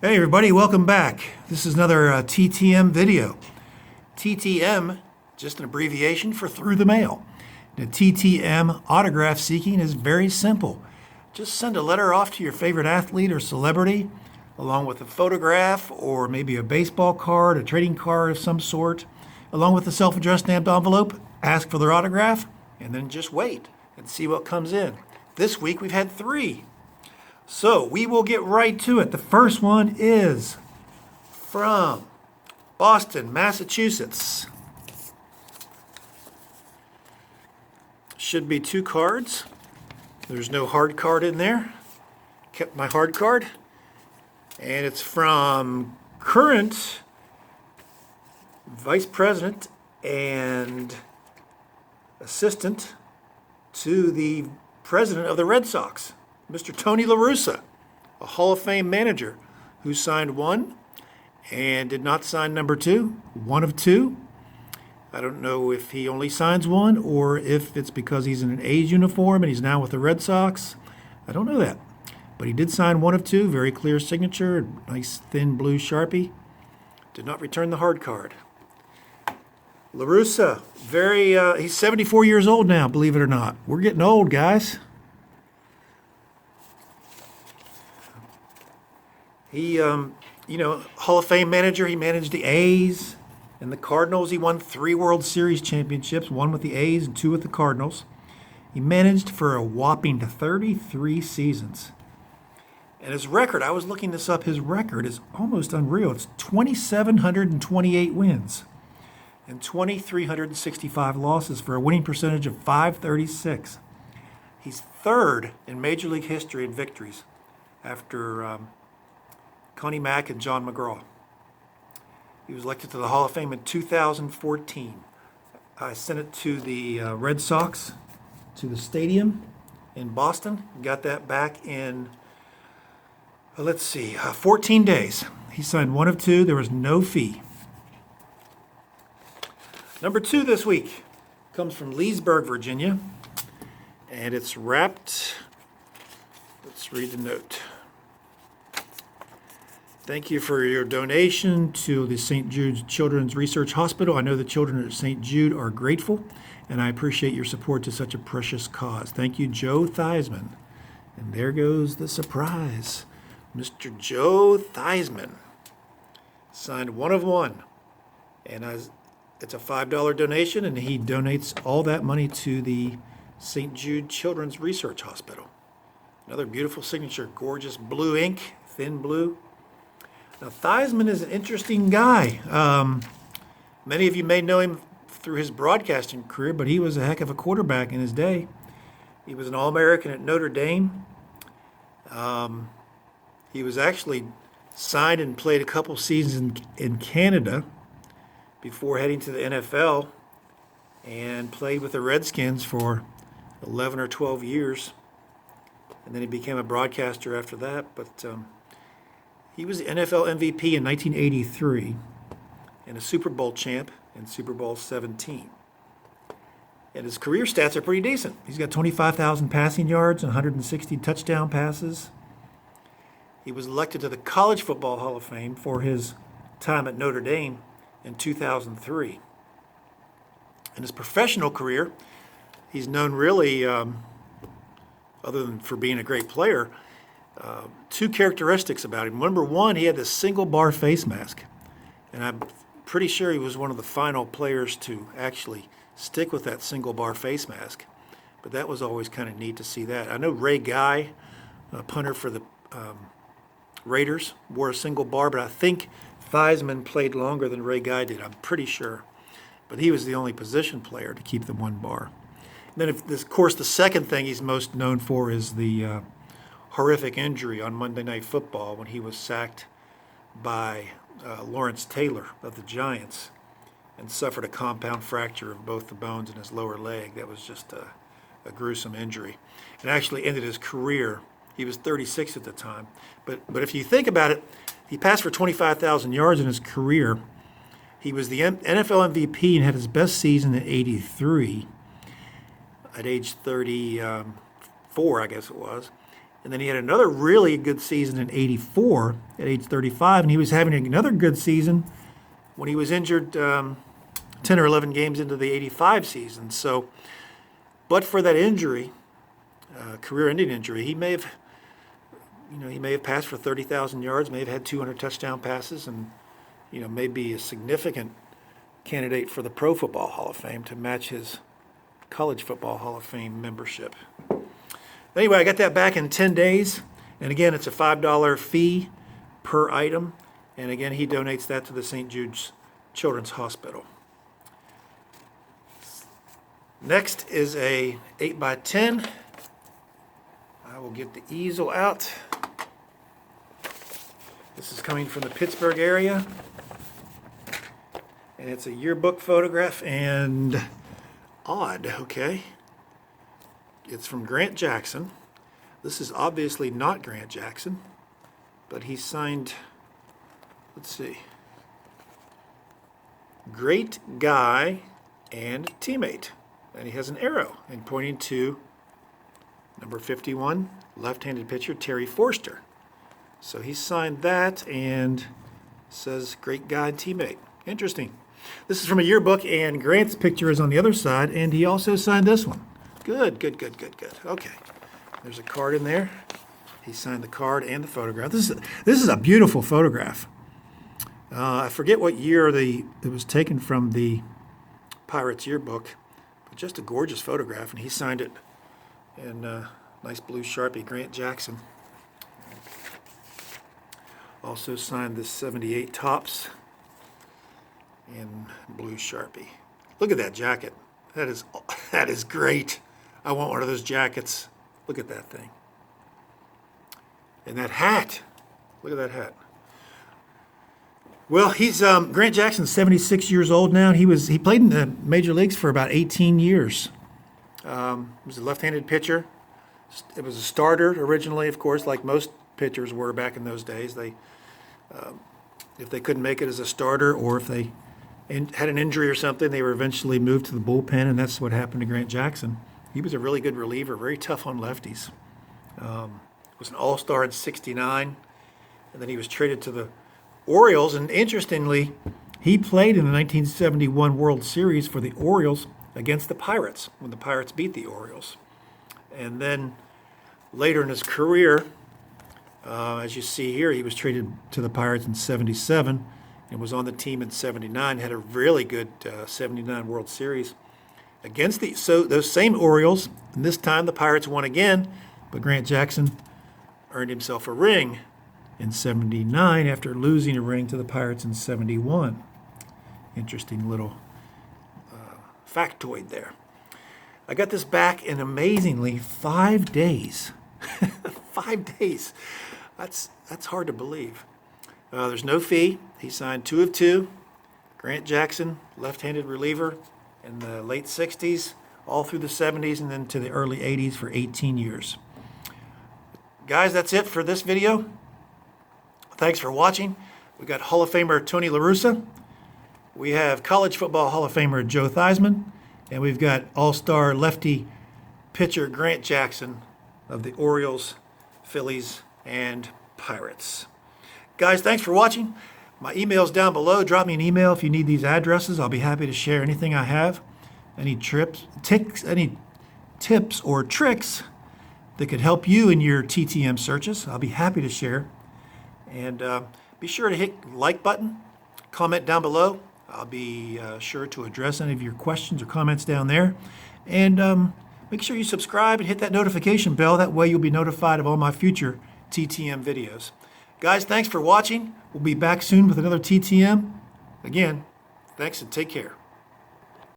Hey everybody, welcome back. This is another TTM video. TTM, just an abbreviation for through the mail. The TTM autograph seeking is very simple. Just send a letter off to your favorite athlete or celebrity, along with a photograph or maybe a baseball card, a trading card of some sort, along with a self-addressed stamped envelope. Ask for their autograph, and then just wait and see what comes in. This week we've had 3. So we will get right to it. The first one is from Boston, Massachusetts. Should be 2 cards. There's no hard card in there. Kept my hard card. And it's from current Vice President and Assistant to the President of the Red Sox, Mr. Tony Larussa, a Hall of Fame manager who signed 1 and did not sign number 2, 1 of 2. I don't know if he only signs 1 or if it's because he's in an A's uniform and he's now with the Red Sox. I don't know that. But he did sign 1 of 2, very clear signature, nice thin blue Sharpie. Did not return the hard card. Larussa, he's 74 years old now, believe it or not. We're getting old, guys. He, Hall of Fame manager. He managed the A's and the Cardinals. He won 3 World Series championships, 1 with the A's and 2 with the Cardinals. He managed for a whopping 33 seasons. And his record, I was looking this up, his record is almost unreal. It's 2,728 wins and 2,365 losses for a winning percentage of .536. He's 3rd in Major League history in victories after Connie Mack and John McGraw. He was elected to the Hall of Fame in 2014. I sent it to the Red Sox, to the stadium in Boston. Got that back in, 14 days. He signed 1 of 2. There was no fee. Number 2 this week comes from Leesburg, Virginia, and it's wrapped. Let's read the note. Thank you for your donation to the St. Jude Children's Research Hospital. I know the children at St. Jude are grateful, and I appreciate your support to such a precious cause. Thank you, Joe Theismann. And there goes the surprise. Mr. Joe Theismann signed 1 of 1. And it's a $5 donation, and he donates all that money to the St. Jude Children's Research Hospital. Another beautiful signature, gorgeous blue ink, thin blue. Now, Theismann is an interesting guy. Many of you may know him through his broadcasting career, but he was a heck of a quarterback in his day. He was an All-American at Notre Dame. He was actually signed and played a couple seasons in Canada before heading to the NFL, and played with the Redskins for 11 or 12 years. And then he became a broadcaster after that. But he was the NFL MVP in 1983 and a Super Bowl champ in Super Bowl 17. And his career stats are pretty decent. He's got 25,000 passing yards and 160 touchdown passes. He was elected to the College Football Hall of Fame for his time at Notre Dame in 2003. In his professional career, he's known really, other than for being a great player, 2 characteristics about him. Number 1, he had this single bar face mask. And I'm pretty sure he was one of the final players to actually stick with that single bar face mask. But that was always kind of neat to see that. I know Ray Guy, a punter for the Raiders, wore a single bar, but I think Theismann played longer than Ray Guy did, I'm pretty sure. But he was the only position player to keep the 1 bar. And then, of course, the second thing he's most known for is the horrific injury on Monday Night Football when he was sacked by Lawrence Taylor of the Giants and suffered a compound fracture of both the bones in his lower leg. That was just a gruesome injury. It actually ended his career. He was 36 at the time. But if you think about it, he passed for 25,000 yards in his career. He was the NFL MVP and had his best season in '83 at age 34, I guess it was. And then he had another really good season in '84 at age 35, and he was having another good season when he was injured 10 or 11 games into the '85 season. So, but for that injury, career-ending injury, he may have passed for 30,000 yards, may have had 200 touchdown passes, and may be a significant candidate for the Pro Football Hall of Fame to match his College Football Hall of Fame membership. Anyway, I got that back in 10 days. And again, it's a $5 fee per item. And again, he donates that to the St. Jude's Children's Hospital. Next is a 8x10. I will get the easel out. This is coming from the Pittsburgh area. And it's a yearbook photograph, and odd, okay. It's from Grant Jackson. This is obviously not Grant Jackson, but he signed, let's see, great guy and teammate. And he has an arrow and pointing to number 51, left-handed pitcher Terry Forster. So he signed that and says great guy and teammate. Interesting. This is from a yearbook, and Grant's picture is on the other side, and he also signed this one. Good. Okay. There's a card in there. He signed the card and the photograph. This is a beautiful photograph. I forget what year it was taken from the Pirates yearbook, but just a gorgeous photograph, and he signed it in nice blue Sharpie, Grant Jackson. Also signed the 78 Topps in blue Sharpie. Look at that jacket. That is great. I want one of those jackets. Look at that thing. And that hat. Look at that hat. Well, he's Grant Jackson's 76 years old now. He played in the major leagues for about 18 years. He was a left-handed pitcher. It was a starter originally, of course, like most pitchers were back in those days. If they couldn't make it as a starter, or if they had an injury or something, they were eventually moved to the bullpen, and that's what happened to Grant Jackson. He was a really good reliever, very tough on lefties. Was an all-star in '69, and then he was traded to the Orioles. And interestingly, he played in the 1971 World Series for the Orioles against the Pirates when the Pirates beat the Orioles. And then later in his career, as you see here, he was traded to the Pirates in '77 and was on the team in '79. Had a really good '79 World Series against those same Orioles. And this time the Pirates won again, but Grant Jackson earned himself a ring in '79 after losing a ring to the Pirates in '71. Interesting little factoid there. I got this back in amazingly 5 days. 5 days. That's hard to believe. There's no fee. He signed 2 of 2. Grant Jackson, left-handed reliever in the late 60s, all through the 70s, and then to the early 80s for 18 years. Guys, that's it for this video. Thanks for watching. We got Hall of Famer Tony Larussa. We have College Football Hall of Famer Joe Theismann. And we've got all-star lefty pitcher Grant Jackson of the Orioles, Phillies, and Pirates. Guys, thanks for watching. My email's down below. Drop me an email if you need these addresses. I'll be happy to share anything I have. Any tips or tricks that could help you in your TTM searches, I'll be happy to share. And be sure to hit the like button, comment down below. I'll be sure to address any of your questions or comments down there. And make sure you subscribe and hit that notification bell. That way you'll be notified of all my future TTM videos. Guys, thanks for watching. We'll be back soon with another TTM. Again, thanks and take care.